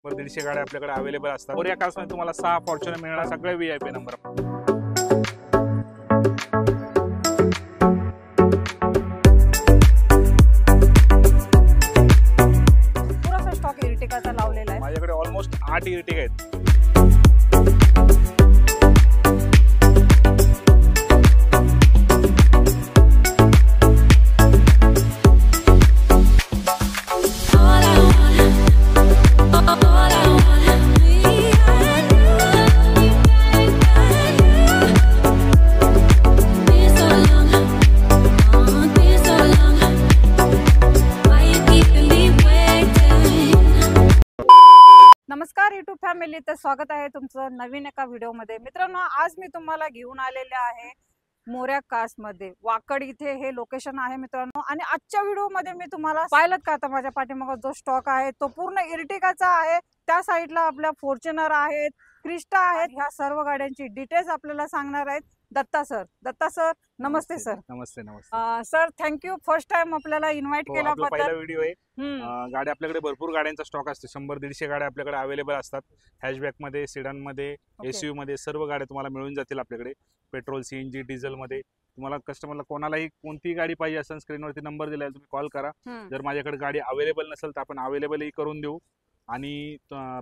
150 गाड्या आपल्याकडे अवेलेबल असतात। मोरया कार्समध्ये तुम्हाला 6 फॉर्च्युनर मिळणार, सगळे VIP नंबर। पुरा स्टॉक इर्टिगाचा लावलेला आहे। माझ्याकडे ऑलमोस्ट 8 इर्टिगा आहेत। नमस्कार YouTube फॅमिली, तर स्वागत आहे तुमचं नवीन एका व्हिडिओ मध्ये। मित्रांनो, आज मी तुम्हाला घेऊन आलेले आहे मोरया कार्स मध्ये। वाकड इथे हे लोकेशन आहे मित्रांनो। आणि आजच्या व्हिडिओ मध्ये मी तुम्हाला पाहिलं का, आता माझ्या पाठीमागे जो स्टॉक आहे तो पूर्ण इर्टिगाचा आहे। त्या साईडला आपल्या फॉर्च्युनर आहेत, क्रिस्टा आहेत। ह्या सर्व गाड्यांची डिटेल्स आपल्याला सांगणार आहेत दत्ता सर। नमस्ते सर। नमस्ते। सर, थँक्यू फर्स्ट टाइम आपल्याला इन्व्हाइट केल्याबद्दल। पहिला व्हिडिओ आहे। गाड्या आपल्याकडे भरपूर गाड्यांचा स्टॉक असतो, 100-150 गाड्या आपल्याकडे अवेलेबल असतात। हॅशबॅक मध्ये, सेडान मध्ये, एसयूव्ही मध्ये सर्व गाड्या तुम्हाला मिळून जातील आपल्याकडे। पेट्रोल, सीएनजी, डिझेल मध्ये तुम्हाला कस्टमरला कोणालाही कोणतीही गाडी पाहिजे असेल, स्क्रीनवरती नंबर दिलाय, तुम्ही कॉल करा। जर माझ्याकडे गाडी अवेलेबल नसेल तर आपण अवेलेबलही करून देऊ। आणि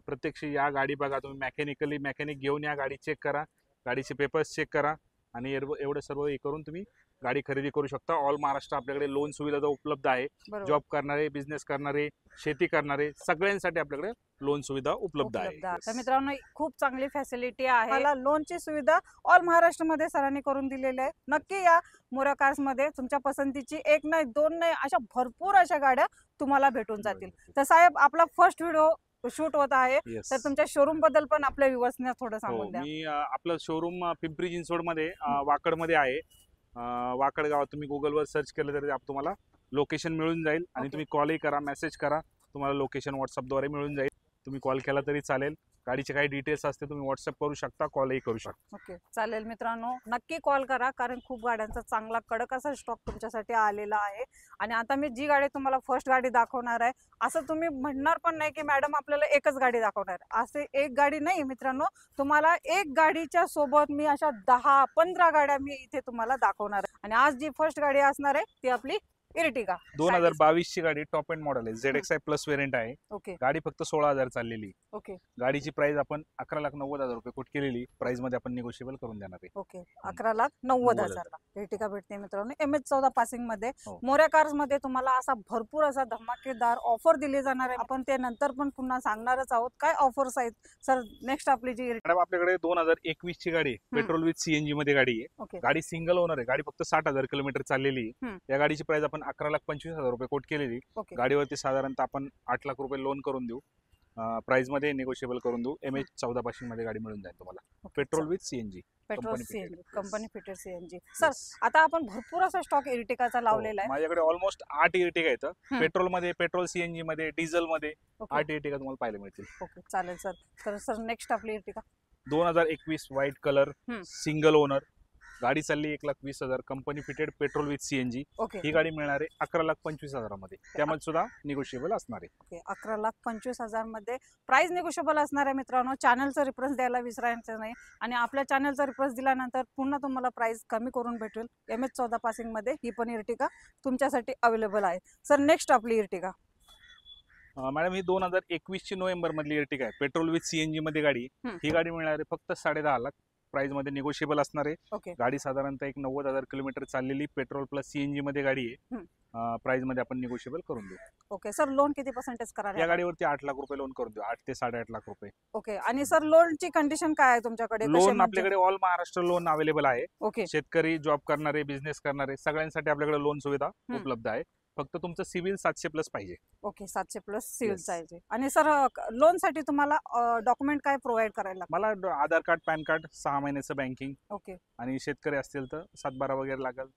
प्रत्यक्ष या गाडी बघा, तुम्ही मेकॅनिक घेऊन या, गाडी चेक करा, गाडीचे पेपर्स चेक करा आणि एवढं सर्व हे करून तुम्ही गाडी खरेदी करू शकता। ऑल महाराष्ट्र आपल्याकडे लोन सुविधा उपलब्ध आहे। जॉब करणारे, बिझनेस करणारे, शेती करणारे सगळ्यांसाठी आपल्याकडे लोन सुविधा उपलब्ध आहे। तर मित्रांनो, खूप चांगली फॅसिलिटी आहे। मला लोनची सुविधा ऑल महाराष्ट्र मध्ये सरांनी करून दिलेली आहे। नक्की या मोरया कार्स मध्ये, तुमच्या पसंतीची एक नाही, दोन नाही, अशा भरपूर अशा गाड्या तुम्हाला भेटून जातील। तर साहेब, आपला फर्स्ट व्हिडिओ शूट होत आहे, तर तुमच्या शोरूम बद्दल पण आपल्या व्ह्यूअर्सना थोडं सांगून द्या। मी आपलं शोरूम पिंपरी चिंचवड मध्ये वाकड मध्ये आहे। वाकड गावात तुम्ही गुगलवर सर्च केलं तरी तुम्हाला लोकेशन मिळून जाईल। आणि तुम्ही कॉलही करा, मेसेज करा, तुम्हाला लोकेशन व्हॉट्सअपद्वारे मिळून जाईल। तुम्ही कॉल केला तरी चालेल। गाडीचे काही डिटेल्स असते तुम्ही व्हॉट्सअप करू शकता, कॉलही करू शकता। ओके, चालेल मित्रांनो, नक्की कॉल करा, कारण खूप गाड्यांचा चांगला कडक असा स्टॉक तुमच्यासाठी आलेला आहे। आणि आता मी जी गाडी तुम्हाला फर्स्ट गाडी दाखवणार आहे, असं तुम्ही म्हणणार पण नाही की मॅडम आपल्याला एकच गाडी दाखवणार आहे। असे एक गाडी नाही मित्रांनो, तुम्हाला एक गाडीच्या सोबत मी अशा 10-15 गाड्या मी इथे तुम्हाला दाखवणार आहे। आणि आज जी फर्स्ट गाडी असणार आहे ती आपली इर्टिगा 2022 ची गाडी, टॉप एंड मॉडेल आहे, ZXi प्लस वेरियंट आहे। ओके, गाडी फक्त 16,000 चाललेली। ओके, गाडीची प्राइस आपण 11,90,000 रुपये कोट केलेली, प्राइस मध्ये आपण निगोशिएबल करून देणार आहे। ओके, 11,90,000 ला इर्टिगा भेटते मित्रांनो। MH14 पासिंग मध्ये मोरया कार्स मध्ये तुम्हाला असा भरपूर असा धमाकेदार ऑफर दिली जाणार आहे। आपण ते नंतर पण पुन्हा सांगणारच आहोत काय ऑफर्स आहेत। सर, नेक्स्ट आपली जी मॅडम आपल्याकडे 2021 ची गाडी, पेट्रोल विथ सीएनजी मध्ये गाडी आहे। गाडी सिंगल ओनर आहे, गाडी फक्त 60,000 किलोमीटर चाललेली आहे। या गाडीची प्राइस आपण 11,25,000 रुपये कोट केलेली। गाडीवरती साधारणतः आपण 8 लाख रुपये लोन करून देऊ, प्राइस मध्ये निगोशिएबल करून देऊ। MH14 पासिंग मध्ये गाडी मिळून जाईल तुम्हाला, petrol with CNG, company fitted CNG. Sir, आता आपण भरपूर असा स्टॉक इर्टिगाचा लावलेला आहे। माझ्याकडे ऑलमोस्ट 8 इर्टिगा आहेत। पेट्रोल मध्ये, पेट्रोल सीएनजी मध्ये, डिझेल मध्ये 8 इर्टिगा तुम्हाला पाहायला मिळतील। ओके, चालेल सर। तर सर, नेक्स्ट आपली Ertiga 2021 white colour, single owner, गाडी चालली 1,20,000, company fitted, petrol with CNG. ही गाडी मिळणार आहे 11,25,000 मध्ये, त्यामध्ये सुद्धा निगोशिएबल असणार आहे। 11,25,000 मध्ये प्राइस निगोशिएबल असणार आहे मित्रांनो। चॅनलचा रेफरन्स द्यायला विसरायचं नाही, आणि आपल्या चॅनलचा रेफरन्स दिल्यानंतर पुन्हा तुम्हाला प्राइस कमी करून भेटेल। MH14 पासिंग मध्ये ही पण इर्टिगा तुमच्यासाठी अवेलेबल आहे। सर, नेक्स्ट आपली इर्टिगा मॅडम ही 2021 ची नोव्हेंबर मधली इर्टिगा आहे, पेट्रोल विथ सीएनजी मध्ये गाडी। ही गाडी मिळणार आहे फक्त 10.5 लाख, प्राइस मध्ये निगोशिएबल असणार आहे। गाडी साधारणतः 90,000 किलोमीटर चाललेली, पेट्रोल प्लस सीएनजी मध्ये गाडी आहे। प्राइस मध्ये आपण निगोशिएबल करून देऊ। ओके सर, लोन किती पर्सेंटेज कराल या गाडीवरती? 8 लाख रुपये लोन करून देऊ, 8 ते 8.5 लाख रुपये। ओके, आणि सर लोनची कंडिशन काय आहे तुमच्याकडे? लोन आपल्याकडे ऑल महाराष्ट्र लोन अवेलेबल आहे। शेतकरी, जॉब करणारे, बिझनेस करणारे सगळ्यांसाठी आपल्याकडे लोन सुविधा उपलब्ध आहे। फक्त तुमचं सिव्हिल 700 प्लस पाहिजे। ओके, 700 प्लस सिव्हिल पाहिजे। आणि सर, लोन साठी तुम्हाला डॉक्युमेंट काय प्रोव्हाइड करायला लागतं? मला आधार कार्ड, पॅन कार्ड, 6 महिन्याचं बँकिंग। ओके, आणि शेतकरी असतील तर 7/12 वगैरे लागेल,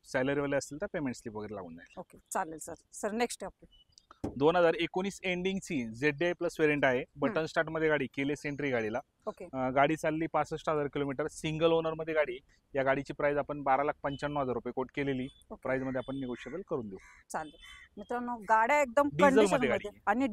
सॅलरी वाले असतील तर पेमेंट स्लिप वगैरे लागून जाईल। ओके, चालेल सर। सर, नेक्स्ट आपली 2019 एंडिंगची ZDI प्लस वेरियंट आहे. बटन स्टार्ट मध्ये गाडी, केलेस एंट्री गाडीला. ओके गाडी चालली 65,000 किलोमीटर. सिंगल ओनर मध्ये गाडी. या गाडीची प्राइस आपण 12,95,000 रुपये कोट केलेली. प्राइस मध्ये आपण निगोशिएबल करून देऊ. चालेल मित्रांनो, गाड्या एकदम डिझेल कंडिशन मध्ये मध्ये गाडी. आणि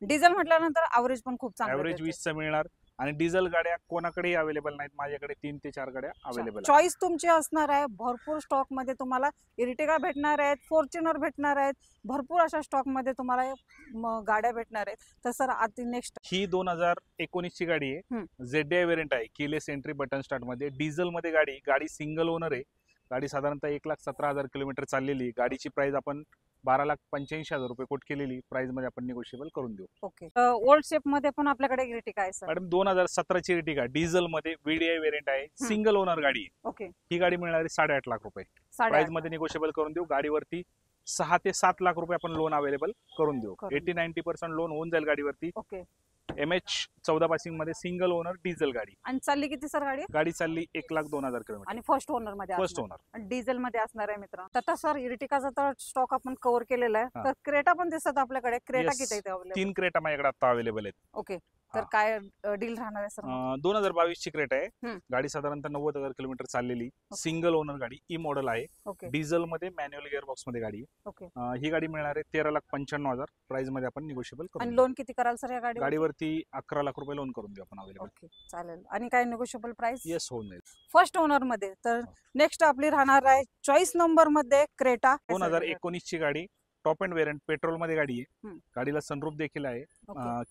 डिझेल म्हटल्यानंतर ॲव्हरेज पण खूप चांगलं ऍव्हरेज 20 मिळणार. आणि डिझेल गाड्या कोणाकडेही अवेलेबल नाहीत. माझ्याकडे 3 ते 4 गाड्या अवेलेबल आहेत. चॉईस तुमची असणार आहे. भरपूर स्टॉक मध्ये तुम्हाला इरिटिगा भेटणार आहेत, फॉर्च्युनर भेटणार आहेत, भरपूर अशा स्टॉक मध्ये तुम्हाला गाड्या भेटणार आहेत. तर सर आता नेक्स्ट ही 2019 ची गाडी आहे. ZDI वेरियंट आहे. कीलेस एंट्री बटन स्टार्ट मध्ये डिझेल मध्ये गाडी सिंगल ओनर आहे. गाडी साधारणतः 1,17,000 किलोमीटर चाललेली. गाडीची प्राइस आपण 12,85,000 रुपये कोट केलेली. प्राइस मध्ये आपण निगोशिएबल करून देऊ. ओके ओल्ड शेप मध्ये पण आपल्याकडे इरिटिगा आहे सर. मॅडम 2017 ची इरिटिगा डिझेल मध्ये VDI वेरियंट आहे. सिंगल ओनर गाडी आहे. ओके ही गाडी मिळणार आहे 8.5 लाख रुपये. प्राइस मध्ये निगोशिएबल करून देऊ. गाडीवरती 6 ते 7 लाख रुपये आपण लोन अवेलेबल करून देऊ. 80-90% लोन होऊन जाईल गाडीवरती. ओके MH 14 पासिंग मध्ये सिंगल ओनर डिझेल गाडी. आणि चालली किती सर गाडी चालली 1,02,000 किलोमीटर. आणि फर्स्ट ओनर मध्ये फर्स्ट ओनर डिझेल मध्ये असणार आहे मित्रांनो. आता सर इरिटिकाचा तर स्टॉक आपण कव्हर केलेला आहे. तर क्रेटा पण दिसत आपल्याकडे. Creta Yes. किती आहे अवेलेबल? 3 क्रेटा माझ्याकडे आता अवेलेबल आहेत. ओके तर काय डील राहणार आहे सर? 2022 ची क्रेट आहे. गाडी साधारणतः 90,000 किलोमीटर चाललेली. सिंगल ओनर गाडी. ई मॉडेल आहे. ओके डिझेल मध्ये मॅन्युअल गिअर बॉक्स मध्ये गाडी. ओके ही गाडी मिळणार आहे 13,95,000. प्राइस मध्ये आपण निगोशिएबल आणि करू. लोन किती कराल सर या गाडीवरती 11 लाख रुपये लोन करून देऊ आपण अवेलेबल. ओके चालेल. आणि काय निगोशिएबल प्राइस? येस होऊन जाईल. फर्स्ट ओनर मध्ये. तर नेक्स्ट आपली राहणार आहे चॉईस नंबर मध्ये क्रेटा. 2019 ची गाडी. टॉप अँड वेरियंट पेट्रोल मध्ये गाडी आहे. गाडीला सनरूफ देखील आहे.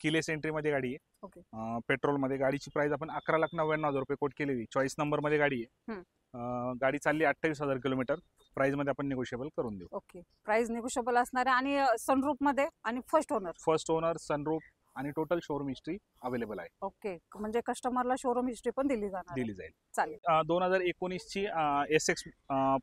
कीलेस एंट्री मध्ये गाडी ओके आहे. पेट्रोल मध्ये गाडीची प्राइस आपण 11,99,000 रुपये कोट केलेली. चॉईस नंबर मध्ये गाडी आहे. गाडी चालली 28,000 किलोमीटर. प्राइस मध्ये आपण निगोशिएबल करून देऊ. ओके प्राइस निगोशिएबल असणार आहे. आणि सनरूफ मध्ये आणि फर्स्ट ओनर सनरूफ आणि टोटल शोरूम हिस्ट्री अवेलेबल आहे. ओके म्हणजे कस्टमरला शोरूम हिस्ट्री पण दिली जाईल. चालेल. 2019 ची SX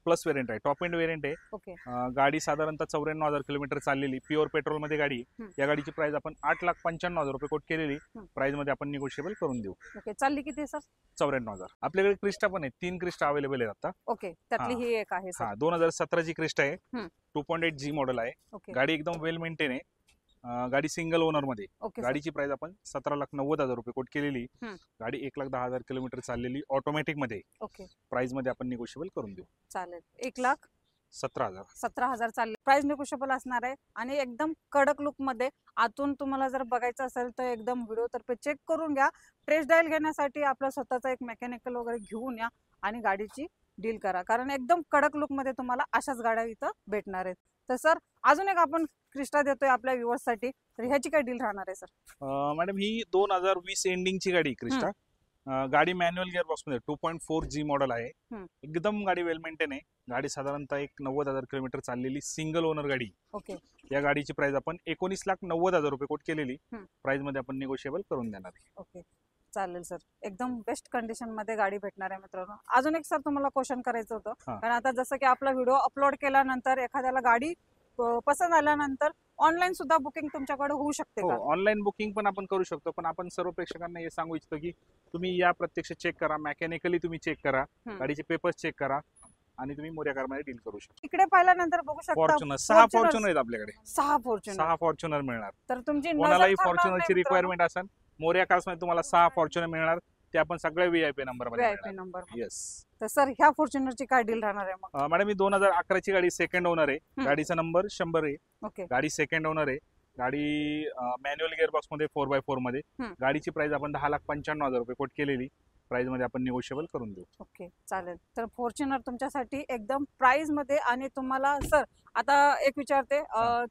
प्लस वेरियंट आहे. टॉप एंड वेरियंट आहे. ओके गाडी साधारणतः 94,000 किलोमीटर चाललेली. प्युअर पेट्रोल मध्ये गाडी. या गाडीची प्राइस आपण 8,95,000 रुपये कोट केलेली. प्राइस मध्ये आपण निगोशिएबल करून देऊ. ओके चालली किती सर? 94,000. आपल्याकडे क्रिस्टा पण आहे. 3 क्रिस्टा अवेलेबल आहेत आता. ओके त्यातली ही एक आहे सर. 2017 ची क्रिस्टा आहे. 2.8 G मॉडेल आहे. ओके गाडी एकदम वेल मेंटेन आहे. गाडी सिंगल ओनर मध्ये. ओके गाडीची प्राइस आपण 17,90,000 रुपये कोट केलेली. गाडी 1,10,000 किलोमीटर चाललेली. ऑटोमॅटिक मध्ये. ओके प्राइस मध्ये आपण निगोशिएबल करून देऊ. चालेल. 1,17,000 17,000 चालले. प्राइस निगोशिएबल असणार आहे आणि एकदम कडक लुक मध्ये. आतून तुम्हाला जर बघायचं असेल तर एकदम व्हिडिओ तर्फे चेक करून घ्या. टेस्ट ड्राइव्ह घेण्यासाठी आपला स्वतःचा एक मेकॅनिकल वगैरे घेऊन या आणि गाडीची डील करा. कारण एकदम कडक लुक मध्ये तुम्हाला अशाच गाड्या इथं भेटणार आहेत. तर सर अजून एक आपण क्रिस्टा देतोय आपल्या व्ह्युअर्स साठी. तर ह्याची काय डील राहणार आहे सर? मॅडम ही 2020 एंडिंग ची गाडी क्रिस्टा. गाडी मॅन्युअल गिअर बॉक्स मध्ये 2.4 G मॉडेल आहे. एकदम गाडी वेल मेंटेन आहे. गाडी साधारणतः 90,000 किलोमीटर चाललेली. सिंगल ओनर गाडी. ओके या गाडीची प्राइस आपण 19,90,000 रुपये कोट केलेली. प्राइस मध्ये आपण निगोशिएबल करून देणार आहे. ओके चालेल सर. एकदम बेस्ट कंडिशन मध्ये गाडी भेटणार आहे मित्रांनो. अजून एक सर तुम्हाला क्वेश्चन करायचं होतं. कारण आता जसं की आपला व्हिडिओ अपलोड केल्यानंतर एखाद्याला गाडी पसंत आल्यानंतर ऑनलाईन सुद्धा बुकिंग तुमच्याकडे होऊ शकते का? ऑनलाईन बुकिंग पण आपण करू शकतो. पण आपण सर्व प्रेक्षकांना हे सांगू इच्छितो की तुम्ही या प्रत्यक्ष चेक करा. मेकॅनिकली तुम्ही चेक करा. गाडीचे पेपर्स चेक करा आणि तुम्ही मोर्या कार मध्ये डील करू शकता. इकडे पाहिल्यानंतर बघू शकता फॉर्च्युनर 6 फॉर्च्युनर आहेत आपल्याकडे. 6 फॉर्च्युनर मिळणार. तर तुमची कोणालाही फॉर्च्युनरची रिक्वायरमेंट असेल मोर्या कार्स मध्ये तुम्हाला 6 फॉर्च्युनर मिळणार. ते आपण सगळ्या VIP नंबर मध्ये नंबर. येस. तर सर ह्या फॉर्च्युनरची काय डील राहणार आहे मग? मॅडम ही 2011 ची गाडी सेकंड ओनर आहे. गाडीचा नंबर 100 आहे. ओके गाडी सेकंड ओनर आहे. गाडी मॅन्युअल गिअर बॉक्स मध्ये 4x4 मध्ये. गाडीची प्राइस आपण 10,95,000 रुपये कोट केलेली. प्राइस मध्ये आपण निगोशिएबल करून देऊ. ओके चालेल. तर फॉर्च्युनर तुमच्यासाठी एकदम प्राइस मध्ये. आणि तुम्हाला सर आता एक विचारते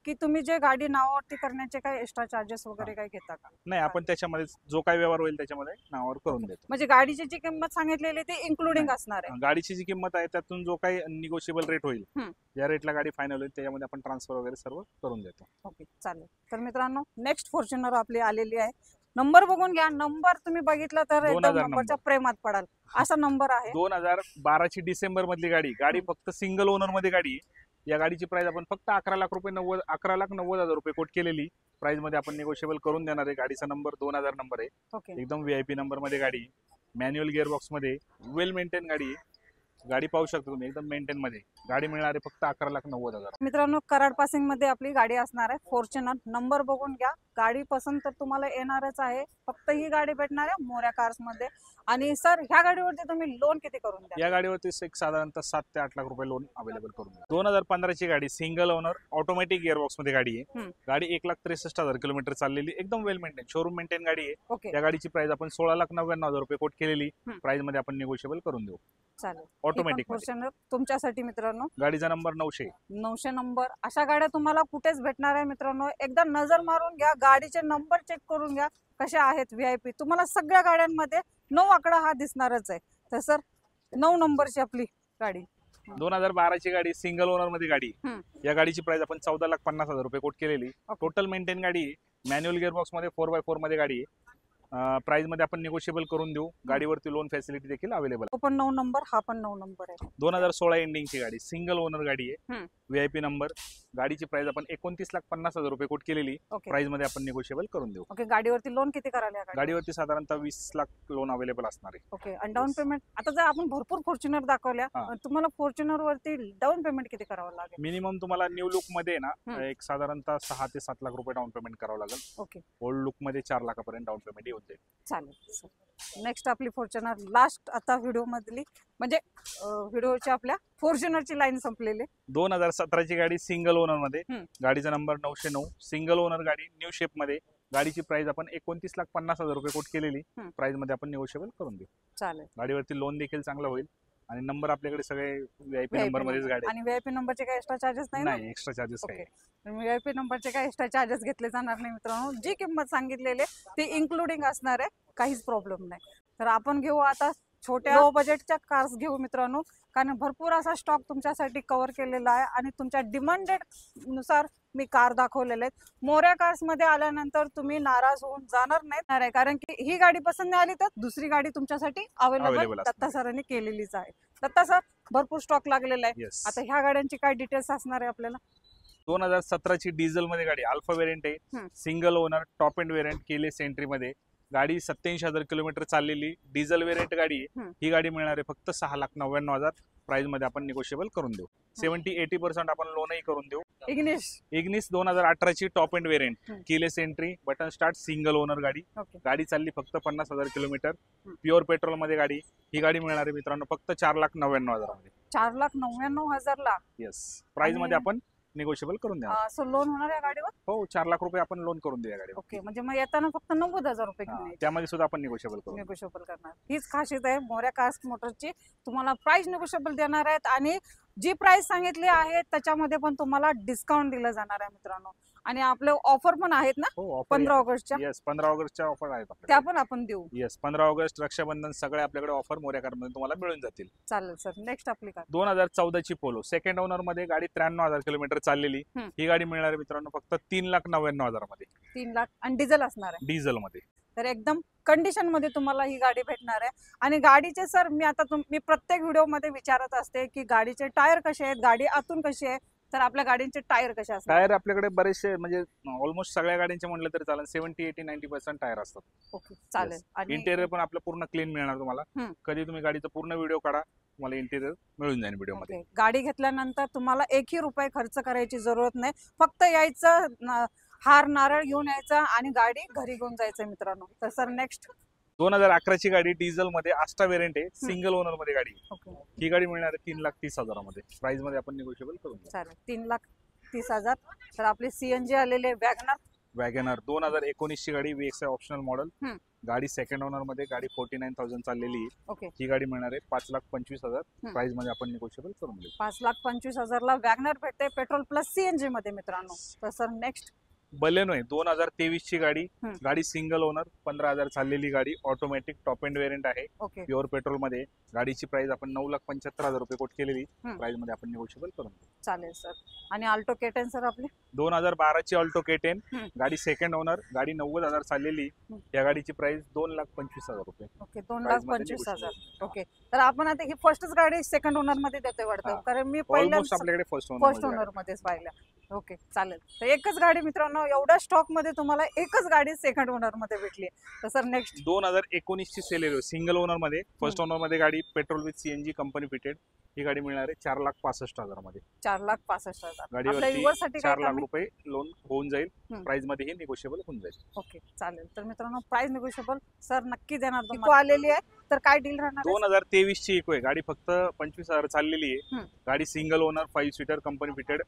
की तुम्ही जे गाडी नावावरती करण्याचे काही एक्स्ट्रा चार्जेस वगैरे काही घेता का? नाही आपण त्याच्यामध्ये जो काही व्यवहार होईल त्याच्यामध्ये नावावर करून देतो. म्हणजे गाडीची जी किंमत सांगितलेली ती इन्क्लुडिंग असणार आहे. गाडीची जी किंमत आहे त्यातून जो काही निगोशिएबल रेट होईल या रेटला गाडी फायनल होईल त्याच्यामध्ये आपण ट्रान्सफर वगैरे सर्व करून देतो. ओके चालेल. तर मित्रांनो नेक्स्ट फॉर्च्युनर आपली आलेली आहे. नंबर बघून घ्या. नंबर तुम्ही बघितला तर एकदम नंबरच्या प्रेमात पडाल असा नंबर आहे. 2012 ची डिसेंबर मधली गाडी फक्त सिंगल ओनर मध्ये गाडी. या गाडीची प्राइस आपण फक्त 11,90,000 रुपये कोट केलेली. प्राइस मध्ये आपण निगोशिएबल करून देणार आहे. गाडीचा नंबर 2000 नंबर आहे. ओके एकदम VIP नंबर मध्ये गाडी. मॅन्युअल गिअर बॉक्स मध्ये वेल मेंटेन गाडी. गाडी पाहू शकता तुम्ही एकदम मेंटेन मध्ये गाडी मिळणार आहे फक्त 11,90,000. मित्रांनो, कराड पासिंग मध्ये आपली गाडी असणार आहे फॉर्च्युनर. नंबर बघून घ्या. गाडी पसंत तर तुम्हाला येणारच आहे. फक्त ही गाडी भेटणार आहे मोऱ्या कार्स मध्ये. आणि सर, ह्या गाडीवरती तुम्ही लोन किती करून द्या? या गाडीवरती एक साधारणतः 7 ते 8 लाख रुपये लोन अवेलेबल करून द्या. 2015 ची गाडी, सिंगल ओनर, ऑटोमॅटिक गिअरबॉक्स मध्ये गाडी आहे. गाडी 1,63,000 किलोमीटर चाललेली, एकदम वेल मेंटेन, शोरूम मेंटेन गाडी आहे. ओके, या गाडीची प्राइस आपण 16,99,000 रुपये कोट केलेली. प्राइस मध्ये आपण निगोशिएबल करून देऊ. चालेल. ऑटोमॅटिक फॉर्च्युनर तुमच्यासाठी मित्रांनो. गाडीचा नंबर 900 नंबर. अशा गाड्या तुम्हाला कुठेच भेटणार आहे मित्रांनो. एकदा नजर मारून घ्या, गाडीचे नंबर चेक करून घ्या कशा आहेत. VIP तुम्हाला सगळ्या गाड्यांमध्ये 9 आकडा हा दिसणारच आहे. तर सर, 9 नंबरची आपली गाडी. 2012 ची गाडी, सिंगल ओनर मध्ये गाडी. या गाडीची प्राइस आपण 14,50,000 रुपये कोट केलेली. टोटल मेंटेन गाडी आहे. मॅन्युअल गिअरबॉक्स मध्ये 4x4 मध्ये गाडी आहे. प्राइस मध्ये आपण निगोशिएबल करून देऊ. गाडीवरती लोन फॅसिलिटी देखील अवेलेबल आहे. तो पण 9 नंबर, हा पण 9 नंबर आहे. 2016 एंडिंग ची गाडी, सिंगल ओनर गाडी आहे. VIP number. गाडीची प्राइस आपण 29,50,000 रुपये कोट केलेली. प्राइस मध्ये आपण निगोशिएबल करून देऊ. ओके, गाडीवरती लोन किती करायला? गाडीवरती साधारणतः 20 लाख लोन अवेलेबल असणार आहे. ओके, आणि डाऊन पेमेंट आता जर आपण भरपूर फॉर्च्युनर दाखवल्या, तुम्हाला फॉर्च्युनर वरती डाऊन पेमेंट किती करावं लागेल? मिनिमम तुम्हाला न्यू लुक मध्ये ना एक साधारणतः 6 ते 7 लाख रुपये डाऊन पेमेंट करावं लागेल. ओके, ओल्ड लुक मध्ये 4 लाखापर्यंत डाऊन पेमेंट येऊन जाईल. चालेल. नेक्स्ट आपली फॉर्च्युनर, लास्ट आता व्हिडिओ मधली, म्हणजे व्हिडिओची आपल्या फॉर्च्युनरची लाईन संपलेली. 2017 ची गाडी, सिंगल ओनर मध्ये. गाडीचा नंबर 909, सिंगल ओनर गाडी, न्यू शेप मध्ये. गाडीची प्राइस आपण 29,50,000 रुपये कोट केलेली. प्राइस मध्ये आपण निगोशिएबल करून देऊ. चालेल. गाडीवरती लोन देखील चांगलं होईल. आणि नंबर आपल्याकडे सगळे VIP नंबर मध्येच गाडी. आणि VIP नंबरचे काही एक्स्ट्रा चार्जेस नाही, एक्स्ट्रा चार्जेस काही. VIP नंबरचे काही एक्स्ट्रा चार्जेस घेतले जाणार नाही मित्रांनो. जी किंमत सांगितलेली ती इन्क्लुडिंग असणार आहे, काहीच प्रॉब्लेम नाही. तर आपण घेऊ आता छोट्या लो बजेटच्या कार्स घेऊ मित्रांनो, कारण भरपूर असा स्टॉक तुमच्यासाठी कव्हर केलेला आहे आणि तुमच्या डिमांडेड नुसार मी कार दाखवलेले आहेत. मोऱ्या कार्स मध्ये आल्यानंतर तुम्ही नाराज होऊन जाणार नाही, कारण की ही गाडी पसंत नाही आली तर दुसरी गाडी तुमच्यासाठी अवेलेबल दत्ता सरांनी केलेलीच आहे. दत्ता सर, भरपूर स्टॉक लागलेला आहे. आता ह्या गाड्यांची काय डिटेल्स असणार आहे आपल्याला? 2017 ची डिझेल मध्ये गाडी, अल्फा वेरियंट आहे. Single owner, top end variant, keyless entry मध्ये. गाडी 87,000 किलोमीटर चाललेली, डिझेल वेरियंट गाडी आहे. ही गाडी मिळणार आहे फक्त 6,99,000. प्राइस मध्ये आपण निगोशिएबल करून देऊ. 70-80% आपण लोनही करून देऊ. इग्निस 2018 ची top end variant, keyless entry, button start, single owner गाडी. गाडी चालली फक्त 50,000 किलोमीटर, प्युअर पेट्रोल मध्ये गाडी. ही गाडी मिळणार आहे मित्रांनो फक्त 4,99,000 मध्ये. 4,99,000 ला. येस, प्राइस मध्ये आपण निगोशिएबल करून द्या. सो लोन होणार या गाडीवर? हो, 4 लाख रुपये आपण लोन करून देऊ या गाडीवर. ओके, म्हणजे मग येताना फक्त 90,000 रुपये घेऊन त्यामध्ये सुद्धा आपण निगोशिएबल करणार. हीच खासियत आहे मोऱ्या कार्स मोटरची. तुम्हाला प्राइस निगोशिएबल देणार आहेत आणि जी प्राइस सांगितली आहे त्याच्यामध्ये पण तुम्हाला डिस्काउंट दिलं जाणार आहे मित्रांनो. आणि आपले ऑफर पण आहेत ना 15 ऑगस्टच्या? येस, 15 ऑगस्टच्या ऑफर आहेत, त्या पण आपण देऊ. येस, 15 ऑगस्ट, रक्षाबंधन, सगळे आपल्याकडे ऑफर मोऱ्या कार मध्ये तुम्हाला मिळून जातील. चालेल सर. नेक्स्ट आपली कार, 2014 ची पोलो, सेकंड ओनर मध्ये गाडी, 93,000 किलोमीटर चाललेली. ही गाडी मिळणार आहे मित्रांनो फक्त 3,99,000 मध्ये. 3 लाख आणि डिझेल असणार आहे. डिझेल मध्ये. तर एकदम कंडिशन मध्ये तुम्हाला ही गाडी भेटणार आहे. आणि गाडीचे सर, मी प्रत्येक व्हिडिओ मध्ये विचारत असते की गाडीचे टायर कसे आहेत, गाडी आतून कशी आहे. तर आपल्या गाडीचे टायर कसे असतात? टायर आपल्याकडे बरेचसे, म्हणजे ऑलमोस्ट सगळ्या गाड्यांचे म्हटलं तरी चालेल, 70-80-90% टायर असतात. ओके, चालेल. आणि इंटेरियर पण आपलं पूर्ण क्लीन मिळणार तुम्हाला. कधी तुम्ही गाडीचा पूर्ण व्हिडिओ काढा, तुम्हाला इंटेरियर मिळून जाईल व्हिडिओ मध्ये. गाडी घेतल्यानंतर तुम्हाला एकही रुपये खर्च करायची जरूरत नाही. फक्त यायचं, हार नारळ घेऊन यायचं आणि गाडी घरी घेऊन जायचं मित्रांनो. तर सर नेक्स्ट, 2011 ची गाडी, डिझेल मध्ये, आस्टा वेरियंट आहे, सिंगल ओनर मध्ये गाडी. ही गाडी मिळणार आहे 3,30,000 मध्ये. प्राइस मध्ये आपण निगोशिएबल करून देऊ. चालेल. 3,30,000. तर आपली CNG आलेले वॅगनर 2019 ची गाडी, VXI ऑप्शनल मॉडेल. गाडी सेकंड ओनर मध्ये, गाडी 49,000 चाललेली. ही गाडी मिळणार आहे 5,25,000. प्राइस मध्ये आपण निगोशिएबल करून देऊ. 5,25,000 ला वॅगनर भेटते, पेट्रोल प्लस CNG मध्ये मित्रांनो. तर सर नेक्स्ट, बलेनो आहे, 2023 ची गाडी. गाडी सिंगल ओनर, 15,000 चाललेली गाडी, ऑटोमॅटिक, टॉप एंड वेरियंट आहे, प्युअर पेट्रोल मध्ये. गाडीची प्राइस आपण 9,75,000 रुपये कोट केलेली. प्राइस मध्ये आपण निगोशिएबल करून देऊ. चालेल सर. आणि अल्टो K10 सर आपली, 2012 ची अल्टो K10, गाडी सेकंड ओनर, गाडी 90,000 चाललेली. या गाडीची प्राइस 2,25,000 रुपये. ओके, 2,25,000. ओके, तर आपण आता ही फर्स्टच गाडी सेकंड ओनर मध्ये देतोय वाटतं, कारण मी पहिल्यांदा आपल्याकडे फर्स्ट ओनर मध्येच पाहिलं. ओके चालेल. तर एकच गाडी मित्रांनो, एवढ्या स्टॉक मध्ये तुम्हाला एकच गाडी सेकंड ओनर मध्ये भेटली. तर सर नेक्स्ट 2019 ची सेलेरिओ सिंगल ओनर मध्ये फर्स्ट ओनर मध्ये गाडी petrol with CNG company fitted ही गाडी मिळणार आहे 4,65,000 मध्ये. 4,65,000. आपल्या गाडीवरती व्ह्युअर्स साठी काय 4 लाख कमी? रुपये लोन होऊन जाईल. हम्म. प्राइस मध्ये ही निगोशिएबल होऊन जाईल. ओके चालेल. तर मित्रांनो प्राइस निगोशिएबल सर नक्की देणार. तुम्हाला आलेली आहे तर काय डील राहणार आहे? 2023 ची इको आहे गाडी, फक्त 25,000 चाललेली आहे. हम्म. गाडी single owner 5 seater company fitted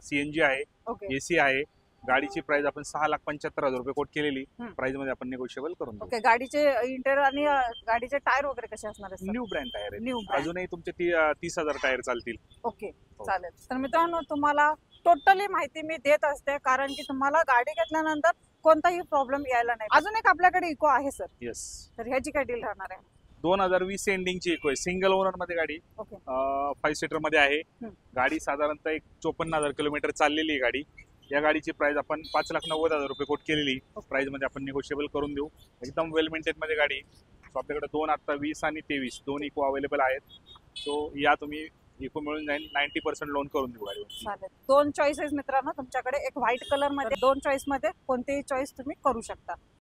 CNG आहे, ओके एसी आहे. गाडीची प्राइस आपण 6,75,000 रुपये कोट केलेली. हम्म. प्राइस मध्ये आपण निगोशिएबल करून देऊ. ओके. गाडीचे इंटेरियर आणि गाडीचे टायर वगैरे कसे असणार आहेत? न्यू ब्रँड टायर आहे. न्यू अजूनही तुमचे 30,000 टायर चालतील. ओके चालेल. तर मित्रांनो तुम्हाला टोटली माहिती मी देत असते, कारण की तुम्हाला गाडी घेतल्यानंतर कोणताही प्रॉब्लेम यायला नाही. अजून एक आपल्याकडे इको आहे सर, येस. तर ह्याची काय डील राहणार आहे? 2020 एंडिंगची इको आहे, सिंगल ओनर मध्ये गाडी, ओके 5 सीटर मध्ये आहे. हम्म. गाडी साधारणतः 54,000 किलोमीटर चाललेली आहे गाडी. या गाडीची प्राइस आपण 5,90,000 रुपये कोट केलेली. प्राइस मध्ये आपण निगोशिएबल करून देऊ. एकदम वेल मेंटेन मध्ये गाडी. सो आपल्याकडे 2 आता 20 आणि 23 दोन इको अवेलेबल आहेत. सो या तुम्ही इको मिळून जाईल. 90% लोन करून देऊ गाडीवर. चालेल. दोन चॉईसेस मित्रांनो तुमच्याकडे, एक व्हाईट कलर मध्ये, दोन चॉईस मध्ये कोणतेही चॉईस तुम्ही करू शकता.